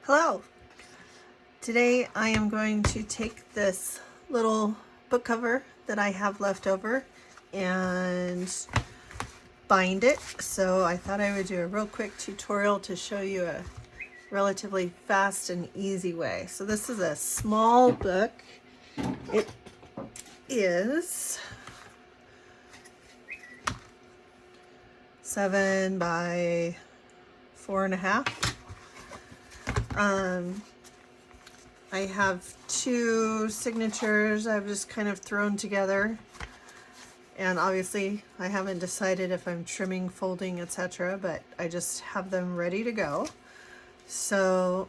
Hello! Today I am going to take this little book cover that I have left over and bind it. So I thought I would do a real quick tutorial to show you a relatively fast and easy way. So this is a small book. It is 7 by 4.5. I have two signatures I've just kind of thrown together, and obviously I haven't decided if I'm trimming, folding, etc., but I just have them ready to go. So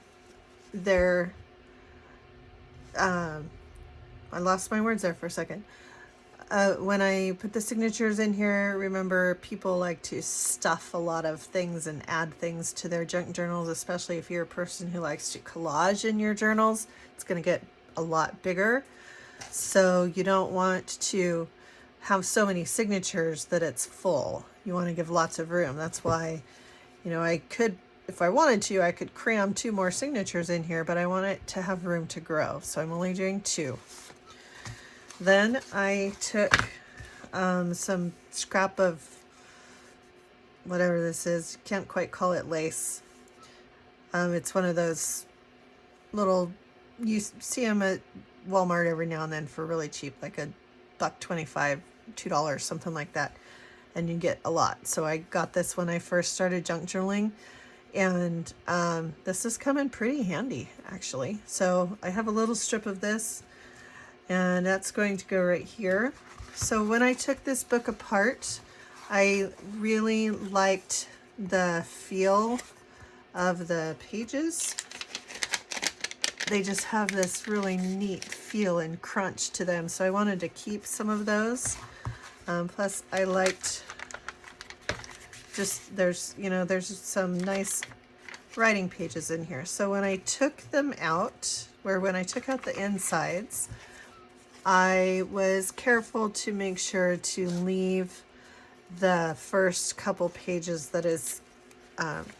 they're I lost my words there for a second. When I put the signatures in here, remember, people like to stuff a lot of things and add things to their junk journals, especially if you're a person who likes to collage in your journals. It's going to get a lot bigger. So you don't want to have so many signatures that it's full. You want to give lots of room. That's why, I could, if I wanted to, I could cram 2 more signatures in here, but I want it to have room to grow. So I'm only doing 2. Then I took some scrap of whatever this is. Can't quite call it lace. It's one of those little, you see them at Walmart every now and then for really cheap, like $1.25, $2, something like that. And you get a lot. So I got this when I first started junk journaling. And this is coming pretty handy, actually. So I have a little strip of this, and that's going to go right here. So when I took this book apart, I really liked the feel of the pages. They just have this really neat feel and crunch to them, so I wanted to keep some of those. Plus I liked just, there's some nice writing pages in here. So when I took them out, when I took out the insides, I was careful to make sure to leave the first couple pages that is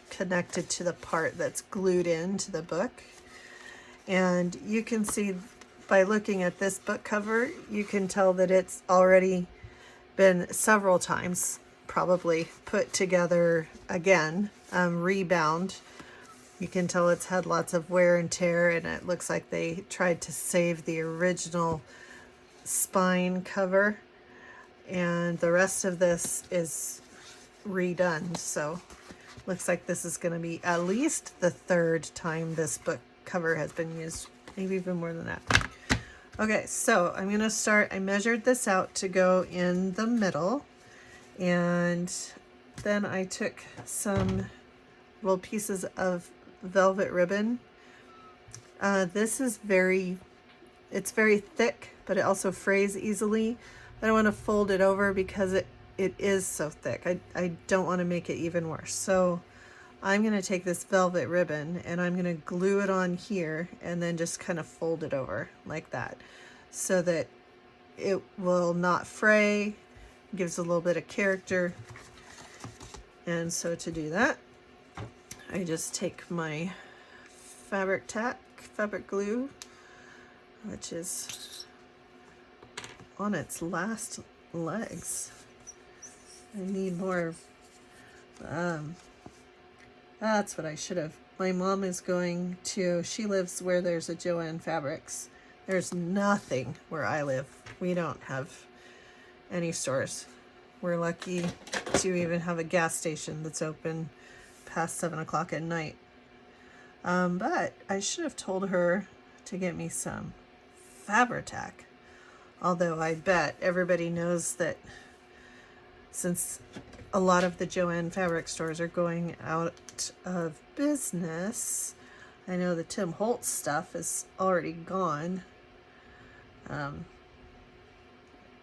connected to the part that's glued into the book. And you can see by looking at this book cover, you can tell that it's already been several times probably put together again, rebound. You can tell it's had lots of wear and tear, and it looks like they tried to save the original spine cover, and the rest of this is redone. So looks like this is going to be at least the 3rd time this book cover has been used, maybe even more than that. Okay, so I'm going to start. I measured this out to go in the middle, and then I took some little pieces of velvet ribbon. This is it's very thick, but it also frays easily. I don't want to fold it over because it is so thick. I don't want to make it even worse. So I'm going to take this velvet ribbon and I'm going to glue it on here and then just kind of fold it over like that so that it will not fray, gives a little bit of character. And so to do that, I just take my fabric glue, which is on its last legs. I need more. That's what I should have. My mom is going to, she lives where there's a Joann Fabrics. There's nothing where I live. We don't have any stores. We're lucky to even have a gas station that's open past 7 o'clock at night. But I should have told her to get me some Fabri-Tac. Although I bet everybody knows that since a lot of the Joann Fabric stores are going out of business, I know the Tim Holtz stuff is already gone.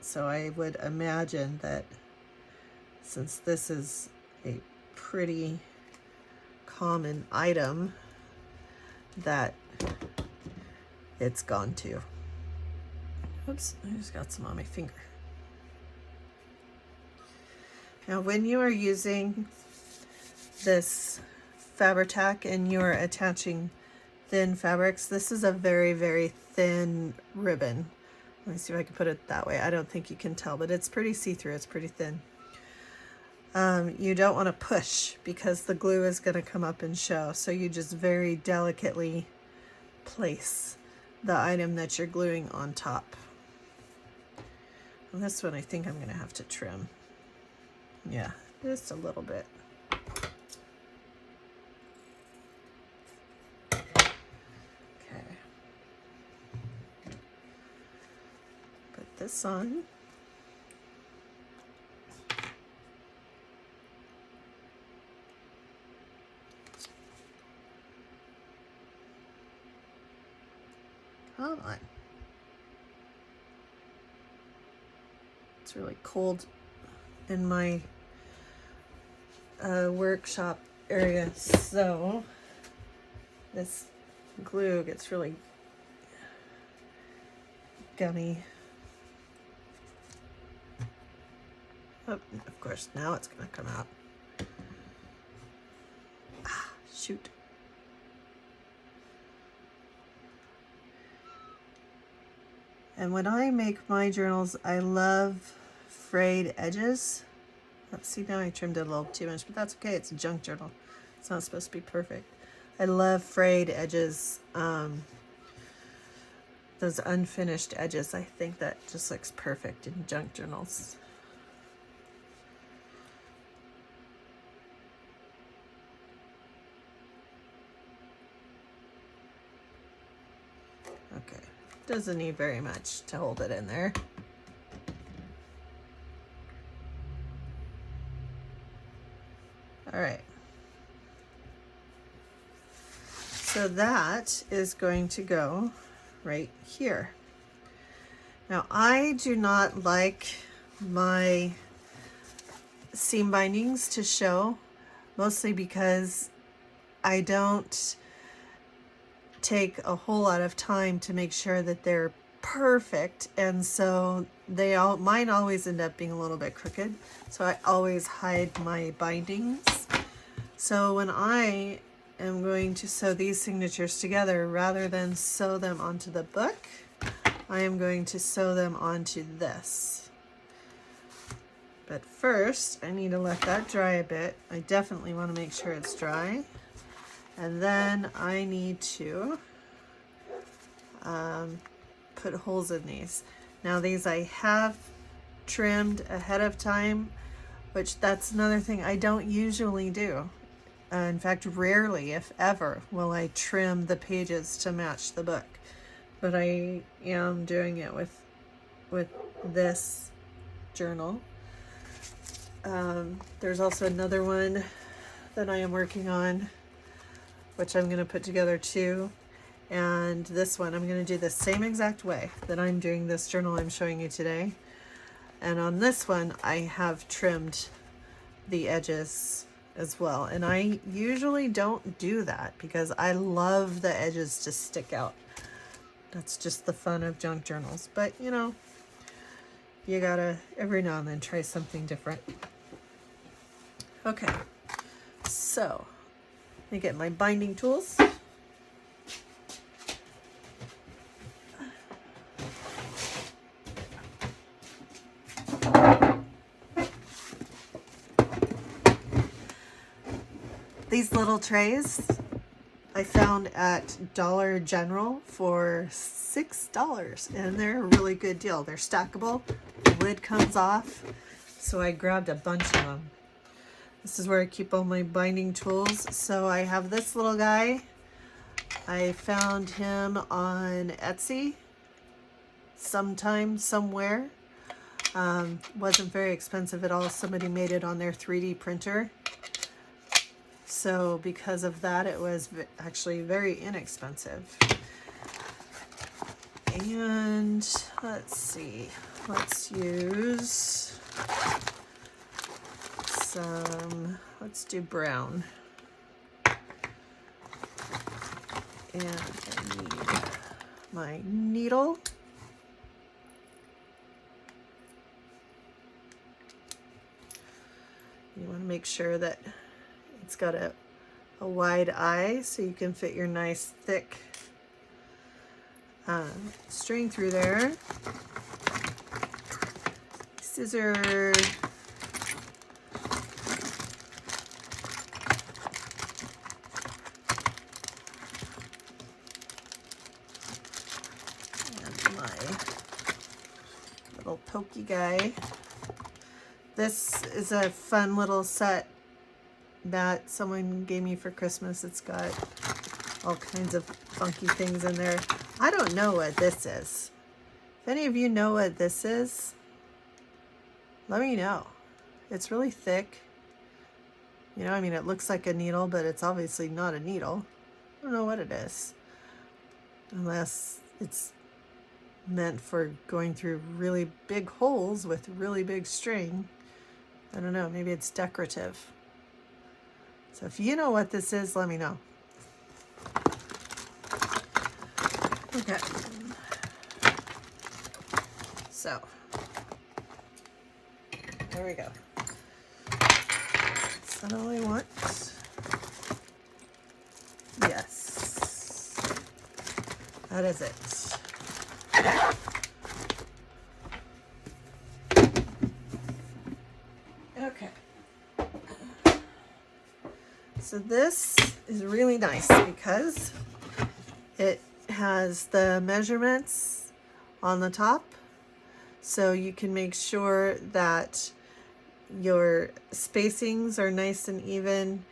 So I would imagine that since this is a pretty common item, that it's gone too. Oops, I just got some on my finger. Now when you are using this Fabri-Tac and you're attaching thin fabrics. This is a very, very thin ribbon. Let me see if I can put it that way. I don't think you can tell, but it's pretty see-through. It's pretty thin. You don't want to push because the glue is going to come up and show. So you just very delicately place the item that you're gluing on top. And this one I think I'm going to have to trim. Yeah, just a little bit. Okay. Put this on. Come on. It's really cold in my workshop area, so this glue gets really gummy. Oh, of course, now it's going to come out. Ah, shoot. And when I make my journals, I love frayed edges. Let's see, now I trimmed it a little too much, but that's okay. It's a junk journal. It's not supposed to be perfect. I love frayed edges. Those unfinished edges, I think that just looks perfect in junk journals. Okay, doesn't need very much to hold it in there. All right. So that is going to go right here. Now I do not like my seam bindings to show, mostly because I don't take a whole lot of time to make sure that they're perfect, and so mine always end up being a little bit crooked, so I always hide my bindings. So when I am going to sew these signatures together, rather than sew them onto the book, I am going to sew them onto this. But first I need to let that dry a bit. I definitely want to make sure it's dry. And then I need to put holes in these. Now these I have trimmed ahead of time, which that's another thing I don't usually do. In fact, rarely, if ever, will I trim the pages to match the book. But I am doing it with this journal. There's also another one that I am working on, which I'm going to put together too. And this one I'm going to do the same exact way that I'm doing this journal I'm showing you today. And on this one I have trimmed the edges as well. And I usually don't do that because I love the edges to stick out. That's just the fun of junk journals. But you know, you gotta every now and then try something different. Okay, so let me get my binding tools. These little trays I found at Dollar General for $6, and they're a really good deal. They're stackable, the lid comes off, so I grabbed a bunch of them. This is where I keep all my binding tools. So I have this little guy. I found him on Etsy sometime, somewhere. Wasn't very expensive at all. Somebody made it on their 3D printer. So because of that, it was actually very inexpensive. And let's see, let's use some, let's do brown. And I need my needle. You want to make sure that it's got a a wide eye so you can fit your nice thick string through there. Scissor. And my little pokey guy. This is a fun little set that someone gave me for Christmas. It's got all kinds of funky things in there. I don't know what this is. If any of you know what this is, let me know. It's really thick. You know, I mean, it looks like a needle, but it's obviously not a needle. I don't know what it is. Unless it's meant for going through really big holes with really big string. I don't know, maybe it's decorative. So if you know what this is, let me know. Okay. So, there we go. Is that all I want? Yes. That is it. Okay. So this is really nice because it has the measurements on the top, so you can make sure that your spacings are nice and even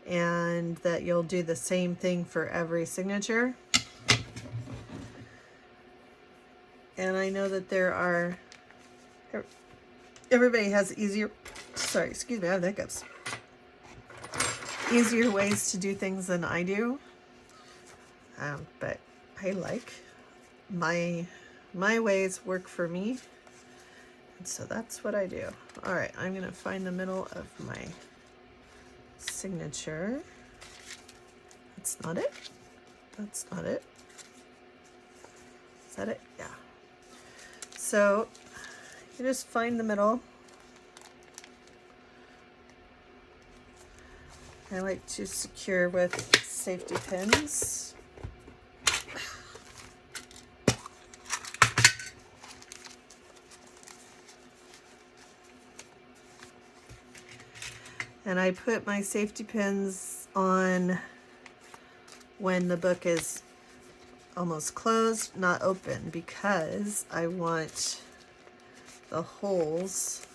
and that you'll do the same thing for every signature. And I know that there are, everybody has easier, sorry, excuse me, I have hiccups, easier ways to do things than I do. But I like my ways work for me, and so that's what I do. All right, I'm gonna find the middle of my signature. That's not it. That's not it. Is that it? Yeah. So you just find the middle. I like to secure with safety pins. And I put my safety pins on when the book is almost closed, not open, because I want the holes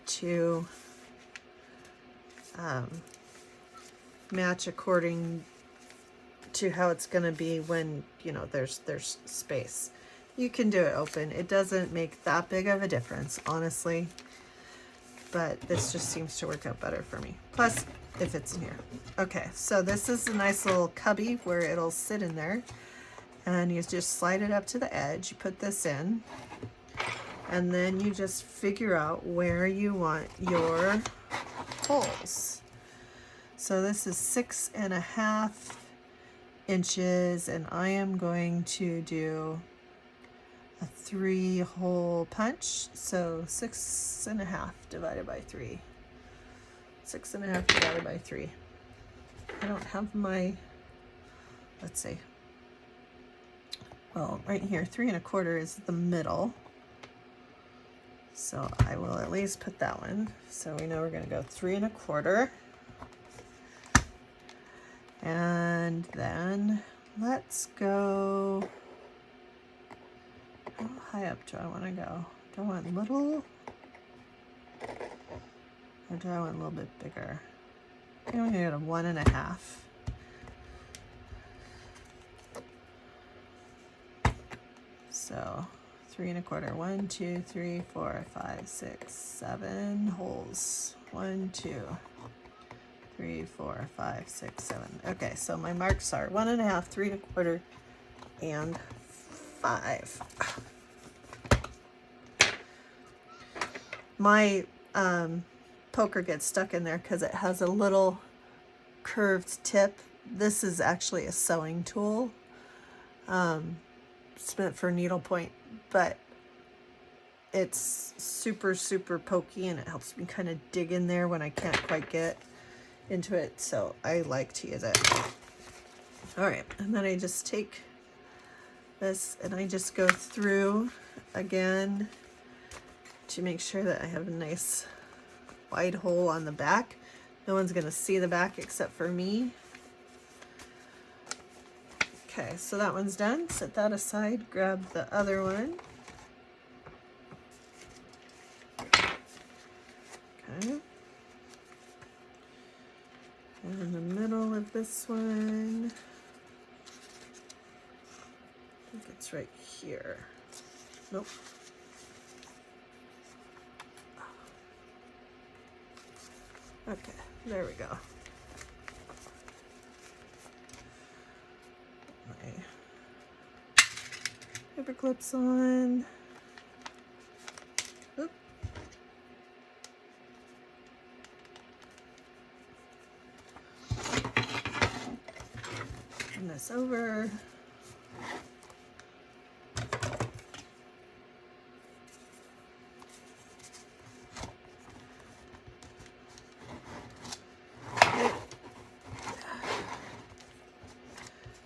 to match according to how it's going to be when, you know, there's space. You can do it open. It doesn't make that big of a difference, honestly, but this just seems to work out better for me. Plus, if it's in here. Okay, so this is a nice little cubby where it'll sit in there, and you just slide it up to the edge. You put this in, and then you just figure out where you want your holes. So this is 6.5 inches, and I am going to do a 3-hole punch. So 6.5 divided by 3. 6.5 divided by 3. I don't have my, let's see. Well, right here, 3.25 is the middle. So I will at least put that one. So we know we're gonna go 3.25. And then let's go, how high up do I want to go? Do I want little, or do I want a little bit bigger? I think I'm gonna go to 1.5. So 3.25, 1, 2, 3, 4, 5, 6, 7 holes. 1, 2, 3, 4, 5, 6, 7. Okay, so my marks are 1.5, 3.25, and 5. My poker gets stuck in there because it has a little curved tip. This is actually a sewing tool. It's meant for needlepoint, but it's super, super pokey, and it helps me kind of dig in there when I can't quite get into it, so I like to use it. All right, and then I just take this and I just go through again to make sure that I have a nice wide hole on the back. No one's gonna see the back except for me. Okay, so that one's done. Set that aside, grab the other one. Okay. And in the middle of this one, I think it's right here. Nope. Okay, there we go. My paper clips on. Oop. Turn this over.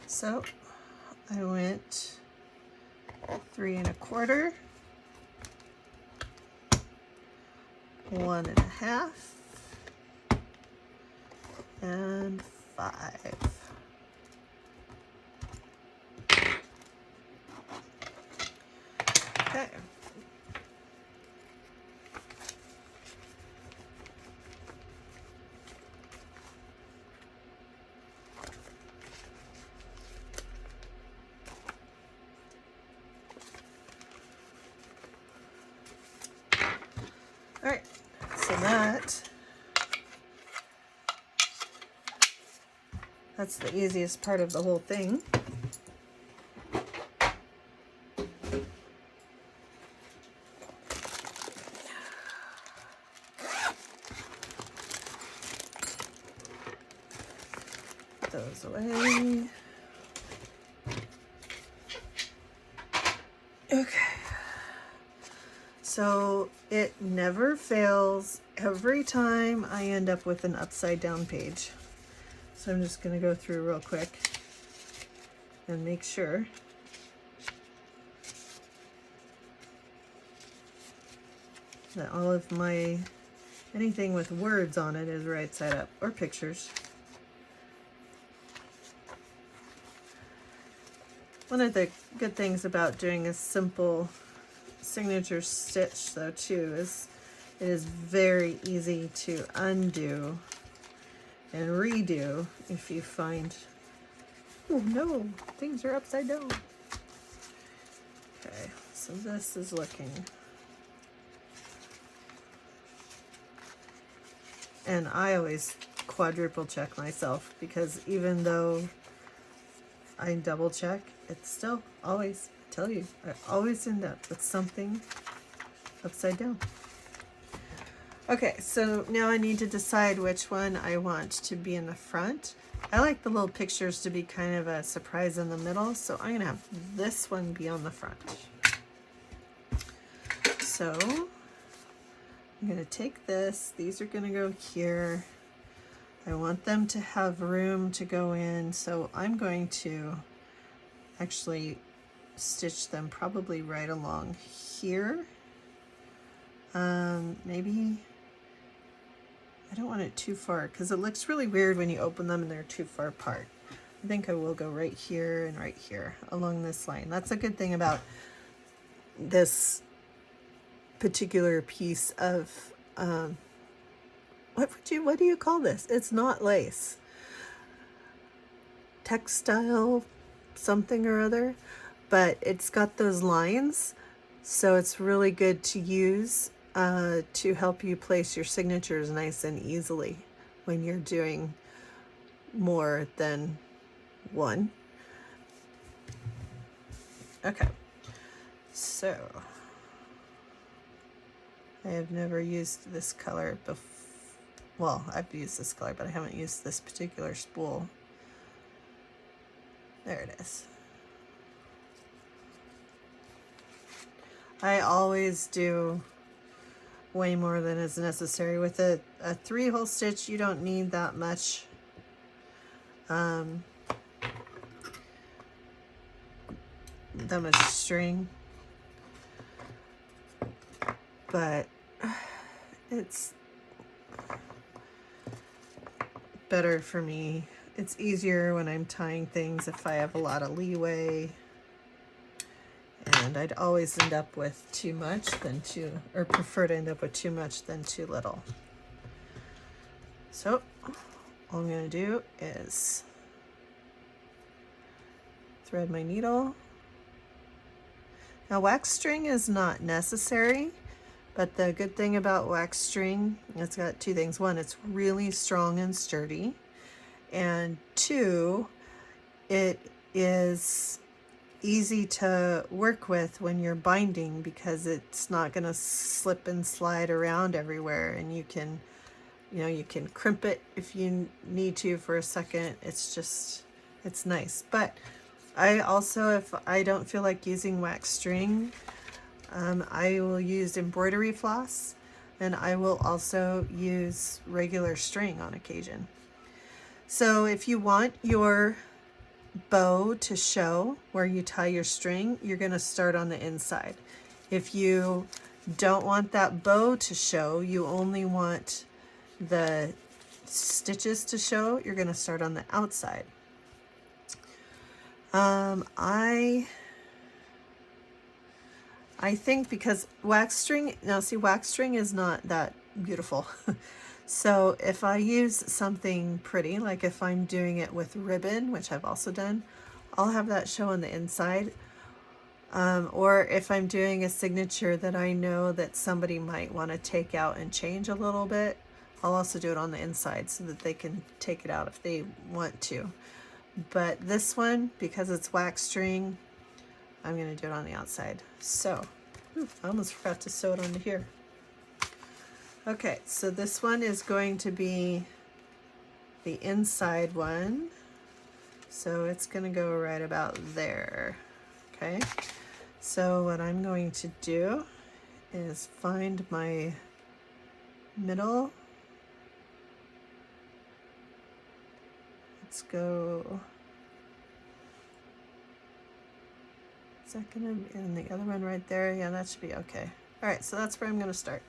So I went 3 1/4, 1 1/2, and 5. Okay. All right, so that's the easiest part of the whole thing. Put those away. Okay. So it never fails. Every time I end up with an upside down page. So I'm just going to go through real quick and make sure. That all of anything with words on it is right side up, or pictures. One of the good things about doing a simple signature stitch though too is it is very easy to undo and redo if you find, oh no, things are upside down. Okay, so this is looking, and I always quadruple check myself because even though I double check, it's still always, I tell you, I always end up with something upside down. Okay, so now I need to decide which one I want to be in the front. I like the little pictures to be kind of a surprise in the middle, so I'm gonna have this one be on the front. So I'm gonna take this, these are gonna go here. I want them to have room to go in, so I'm going to actually stitch them probably right along here. Maybe, I don't want it too far because it looks really weird when you open them and they're too far apart. I think I will go right here and right here along this line. That's a good thing about this particular piece of, what do you call this? It's not lace. Textile something or other, but it's got those lines, so it's really good to use to help you place your signatures nice and easily when you're doing more than one. Okay, so I have never used this color before. Well, I've used this color, but I haven't used this particular spool. There it is. I always do way more than is necessary. With a 3-hole stitch, you don't need that much. That much string, but it's better for me. It's easier when I'm tying things if I have a lot of leeway, and I'd always end up with too much than too, or prefer to end up with too much than too little. So all I'm going to do is thread my needle. Now wax string is not necessary, but the good thing about wax string, it's got 2 things. 1, it's really strong and sturdy, and 2, it is easy to work with when you're binding because it's not going to slip and slide around everywhere, and you can, you can crimp it if you need to for a second. It's nice. But I also, if I don't feel like using wax string, I will use embroidery floss, and I will also use regular string on occasion. So if you want your bow to show where you tie your string, you're going to start on the inside. If you don't want that bow to show, you only want the stitches to show, you're going to start on the outside. I think because wax string, now see, wax string is not that beautiful. So if I use something pretty, like if I'm doing it with ribbon, which I've also done, I'll have that show on the inside. Or if I'm doing a signature that I know that somebody might want to take out and change a little bit, I'll also do it on the inside so that they can take it out if they want to. But this one, because it's wax string, I'm going to do it on the outside. So, I almost forgot to sew it onto here. Okay, so this one is going to be the inside one. So it's going to go right about there. Okay, so what I'm going to do is find my middle. Let's go. Is that gonna be in the other one right there? Yeah, that should be okay. All right, so that's where I'm gonna start.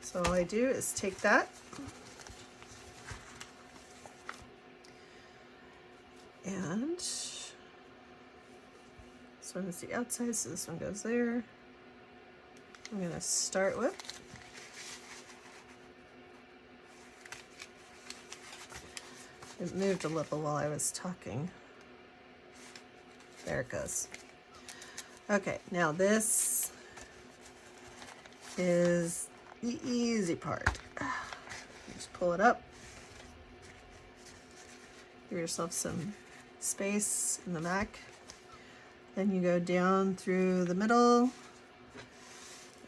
So all I do is take that and this one is the outside, so this one goes there. I'm gonna start with it moved a little while I was talking. There it goes. Okay, now this is the easy part. Just pull it up. Give yourself some space in the back. Then you go down through the middle.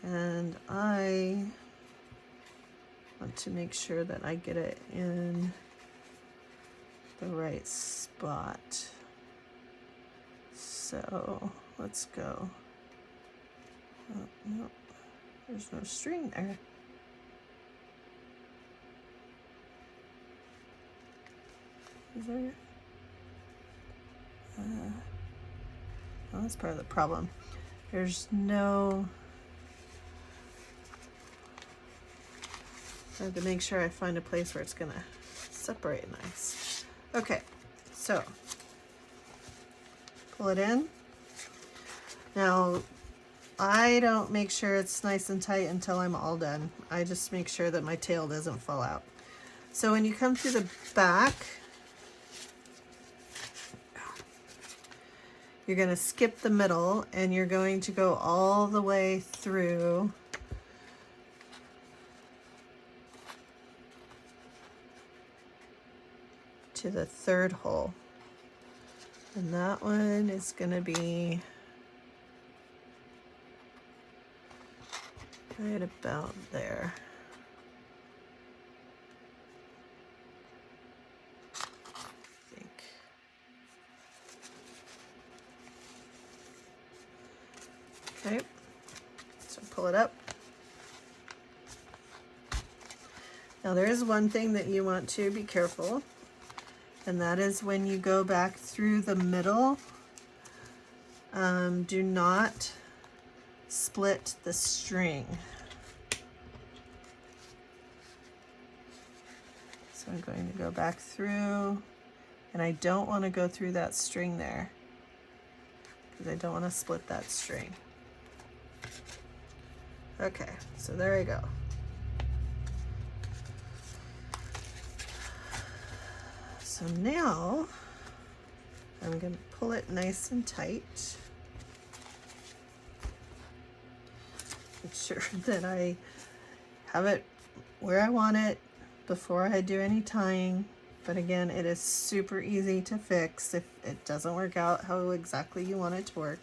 And I want to make sure that I get it in the right spot. So let's go. Oh, no, there's no string there. Is there? Well, that's part of the problem. There's no. I have to make sure I find a place where it's gonna separate nice. Okay, so pull it in. Now, I don't make sure it's nice and tight until I'm all done. I just make sure that my tail doesn't fall out. So when you come through the back, you're going to skip the middle and you're going to go all the way through to the 3rd hole. And that one is going to be right about there. I think. Okay, so pull it up. Now there is one thing that you want to be careful, and that is when you go back through the middle, do not split the string. So I'm going to go back through, and I don't want to go through that string there because I don't want to split that string. Okay, so there I go. So now I'm going to pull it nice and tight. Make sure that I have it where I want it before I do any tying. But again, it is super easy to fix if it doesn't work out how exactly you want it to work.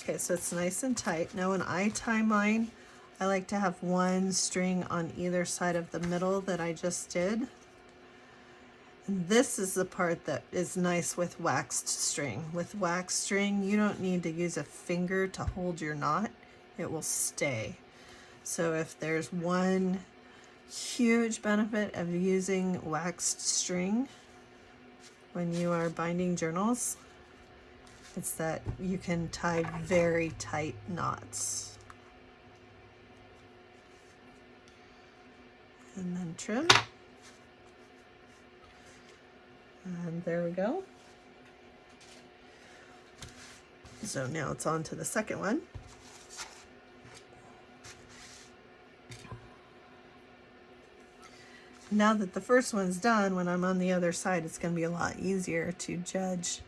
Okay, so it's nice and tight. Now when I tie mine, I like to have one string on either side of the middle that I just did. And this is the part that is nice with waxed string. With waxed string, you don't need to use a finger to hold your knot. It will stay. So if there's one huge benefit of using waxed string when you are binding journals, it's that you can tie very tight knots. And then trim. And there we go. So now it's on to the second one. Now that the first one's done, when I'm on the other side, it's going to be a lot easier to judge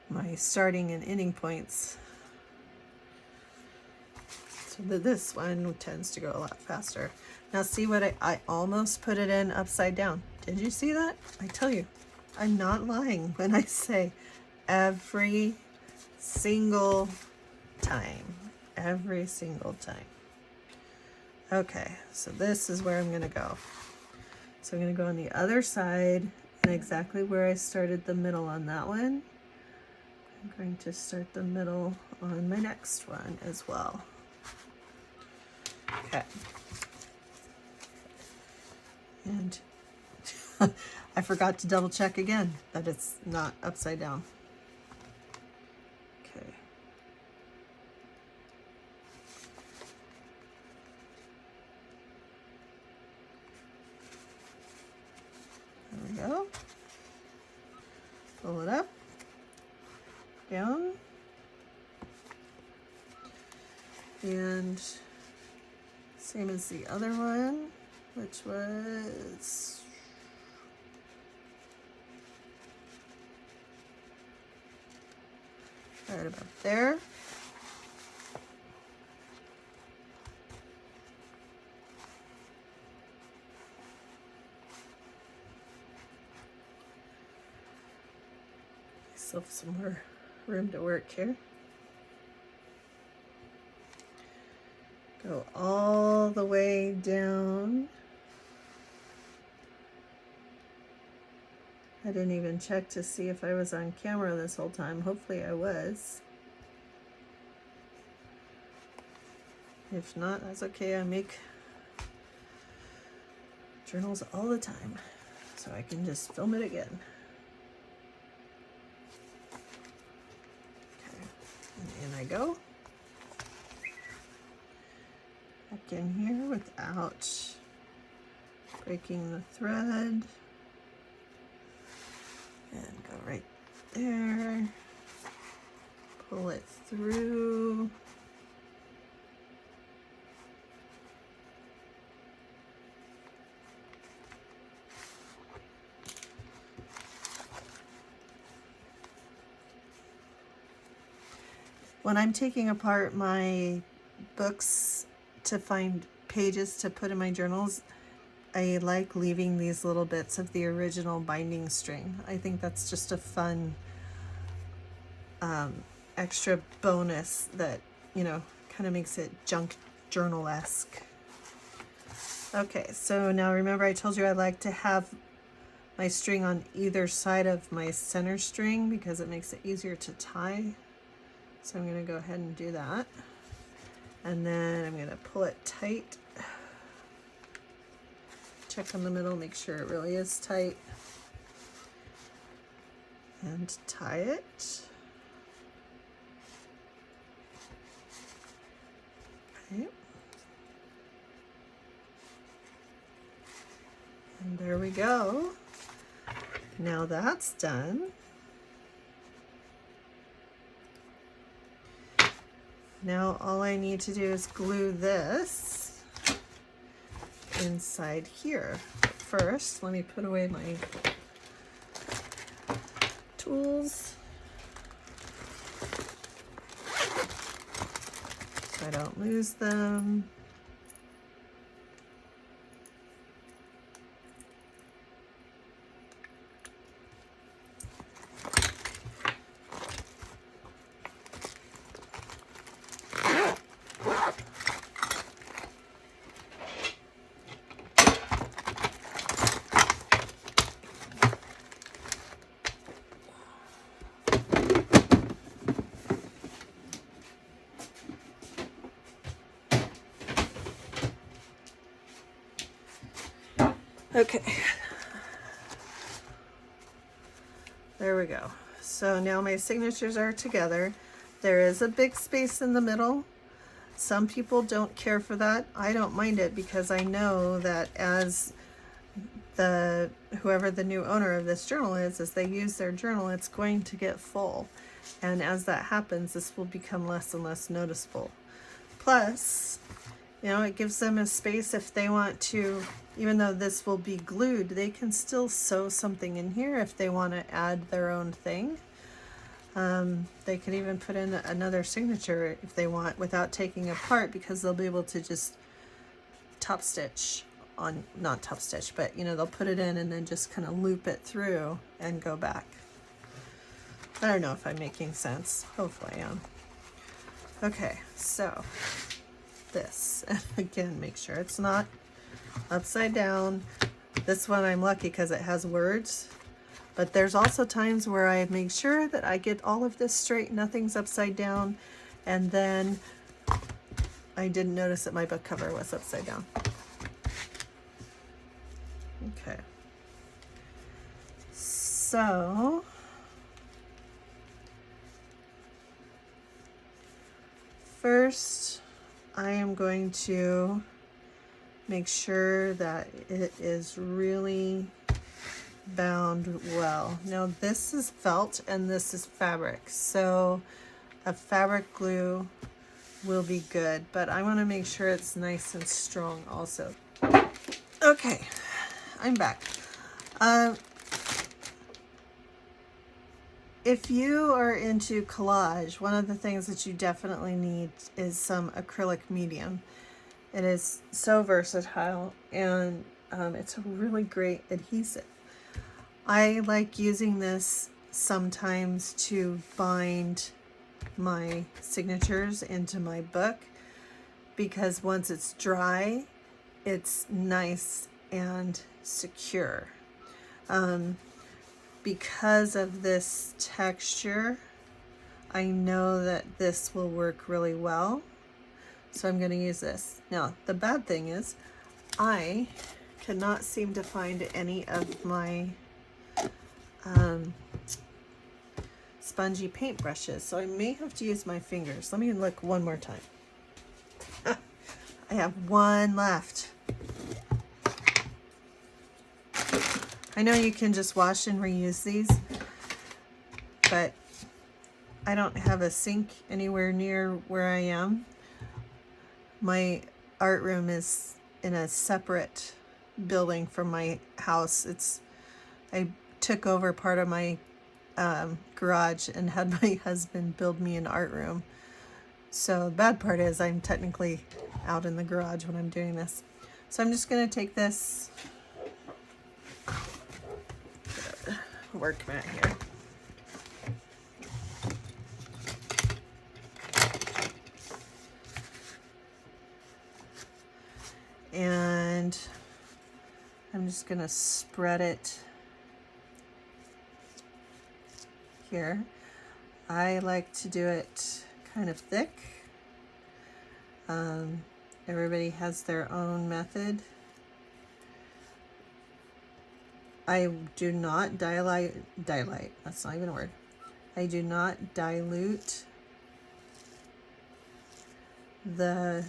my starting and ending points. So this one tends to go a lot faster. Now see what I almost put it in upside down. Did you see that? I tell you, I'm not lying when I say every single time. Every single time. Okay, so this is where I'm going to go. So I'm going to go on the other side, and exactly where I started the middle on that one, I'm going to start the middle on my next one as well. Okay. And I forgot to double check again that it's not upside down. Okay. There we go. Pull it up, down, and same as the other one, which was right about there. Myself some more room to work here. Go all the way down. I didn't even check to see if I was on camera this whole time. Hopefully I was. If not, that's okay. I make journals all the time, so I can just film it again. Okay, and in I go. Back in here without breaking the thread. And go right there. Pull it through. When I'm taking apart my books to find pages to put in my journals, I like leaving these little bits of the original binding string. I think that's just a fun extra bonus that, you know, kind of makes it junk journal-esque. Okay, so now remember I told you I like to have my string on either side of my center string because it makes it easier to tie. So I'm going to go ahead and do that. And then I'm going to pull it tight. check on the middle, make sure it really is tight, and tie it. Okay. And there we go. Now that's done. Now all I need to do is glue this inside here. But first, let me put away my tools so I don't lose them. Okay, there we go. So now my signatures are together. There is a big space in the middle. Some people don't care for that. I don't mind it because I know that as whoever the new owner of this journal is, as they use their journal, it's going to get full. And as that happens, this will become less and less noticeable. Plus, you know, it gives them a space if they want to, even though this will be glued, they can still sew something in here if they want to add their own thing. They could even put in another signature if they want without taking apart, because they'll be able to just top stitch on, not top stitch, but you know, they'll put it in and then just kind of loop it through and go back. I don't know if I'm making sense. Hopefully I am. Okay, so this, and again, make sure it's not upside down. This one I'm lucky because it has words, but there's also times where I make sure that I get all of this straight, nothing's upside down, and then I didn't notice that my book cover was upside down. Okay, so first I am going to make sure that it is really bound well. Now this is felt and this is fabric, so a fabric glue will be good, but I want to make sure it's nice and strong also. Okay, I'm back. If you are into collage, one of the things that you definitely need is some acrylic medium. It is so versatile, and it's a really great adhesive. I like using this sometimes to bind my signatures into my book, because once it's dry, it's nice and secure. Because of this texture, I know that this will work really well. So I'm going to use this. Now, the bad thing is I cannot seem to find any of my spongy paint brushes, so I may have to use my fingers. Let me look one more time. I have one left. I know you can just wash and reuse these, but I don't have a sink anywhere near where I am. My art room is in a separate building from my house. I took over part of my garage and had my husband build me an art room. So the bad part is I'm technically out in the garage when I'm doing this. So I'm just going to take this work mat here. And I'm just going to spread it here. I like to do it kind of thick. Everybody has their own method. I do not dilate, that's not even a word. I do not dilute the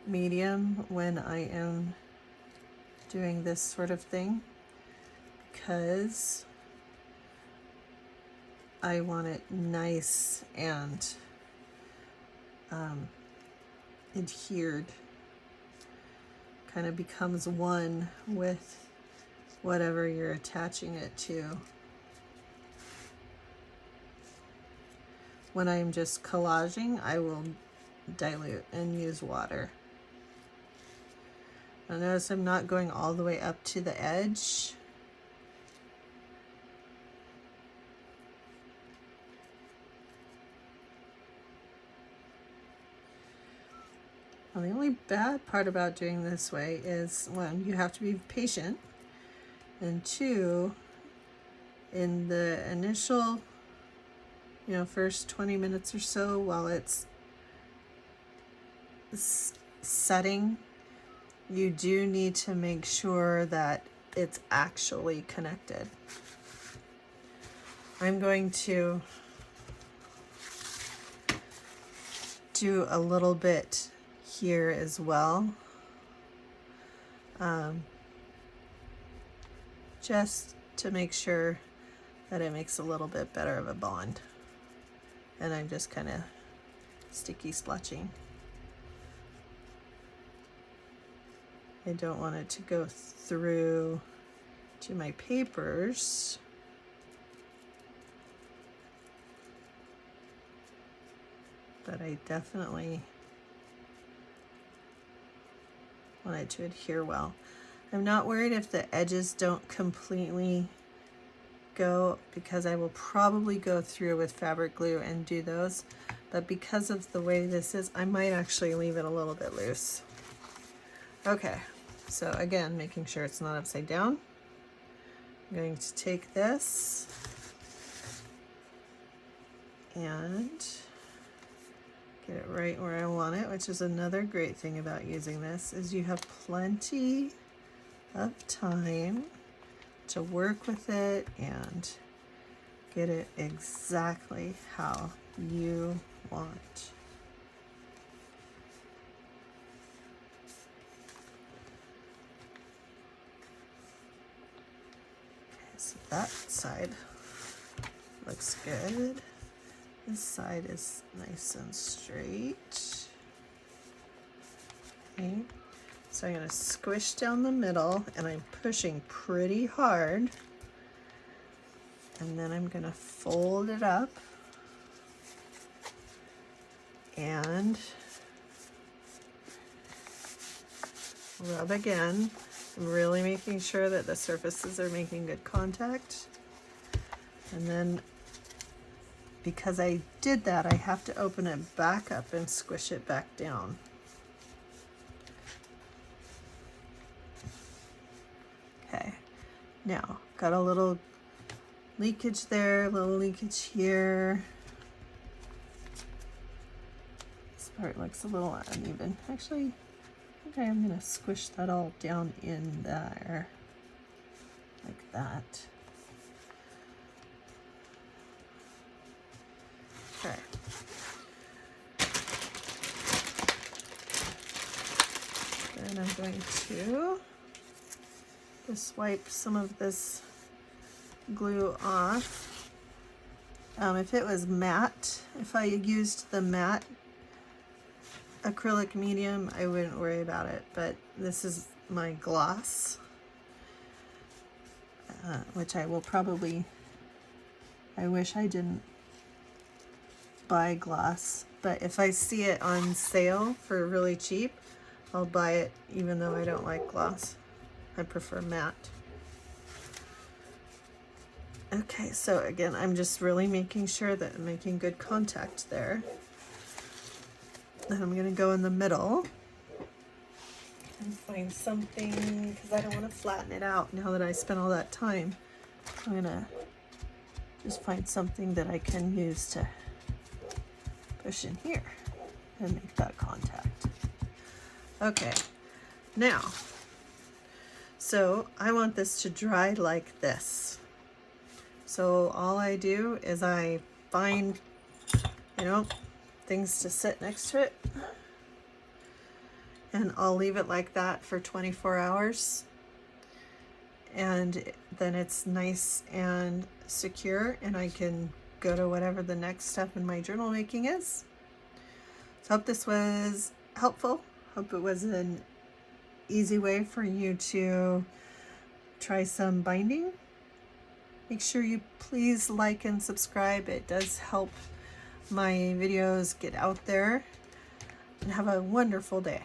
medium when I am doing this sort of thing, because I want it nice and adhered, kind of becomes one with whatever you're attaching it to. When I'm just collaging, I will dilute and use water. Now notice I'm not going all the way up to the edge. Now, the only bad part about doing this way is, one, you have to be patient, and two, in the initial, first 20 minutes or so while it's setting, you do need to make sure that it's actually connected. I'm going to do a little bit here as well, just to make sure that it makes a little bit better of a bond. And I'm just kind of sticky splotching. I don't want it to go through to my papers. But I definitely want it to adhere well. I'm not worried if the edges don't completely go, because I will probably go through with fabric glue and do those. But because of the way this is, I might actually leave it a little bit loose. Okay, so again, making sure it's not upside down. I'm going to take this and get it right where I want it, which is another great thing about using this, is you have plenty of time to work with it and get it exactly how you want. Okay, so that side looks good. This side is nice and straight. Okay, so I'm going to squish down the middle, and I'm pushing pretty hard. And then I'm going to fold it up and rub again. I'm really making sure that the surfaces are making good contact. And then, because I did that, I have to open it back up and squish it back down. Okay, now got a little leakage there, a little leakage here. This part looks a little uneven. Actually, I think I'm gonna squish that all down in there, like that. Okay. Then I'm going to just wipe some of this glue off. If it was matte, if I used the matte acrylic medium, I wouldn't worry about it, but this is my gloss, which I will probably, I wish I didn't buy gloss, but if I see it on sale for really cheap, I'll buy it even though I don't like gloss. I prefer matte. Okay, so again, I'm just really making sure that I'm making good contact there. And I'm going to go in the middle and find something, because I don't want to flatten it out now that I spent all that time. I'm going to just find something that I can use to push in here and make that contact. Okay, now, So I want this to dry like this. So all I do is I find, you know, things to sit next to it, and I'll leave it like that for 24 hours. And then it's nice and secure, and I can go to whatever the next step in my journal making is. So I hope this was helpful. Hope it was an easy way for you to try some binding. Make sure you please like and subscribe. It does help my videos get out there. And have a wonderful day.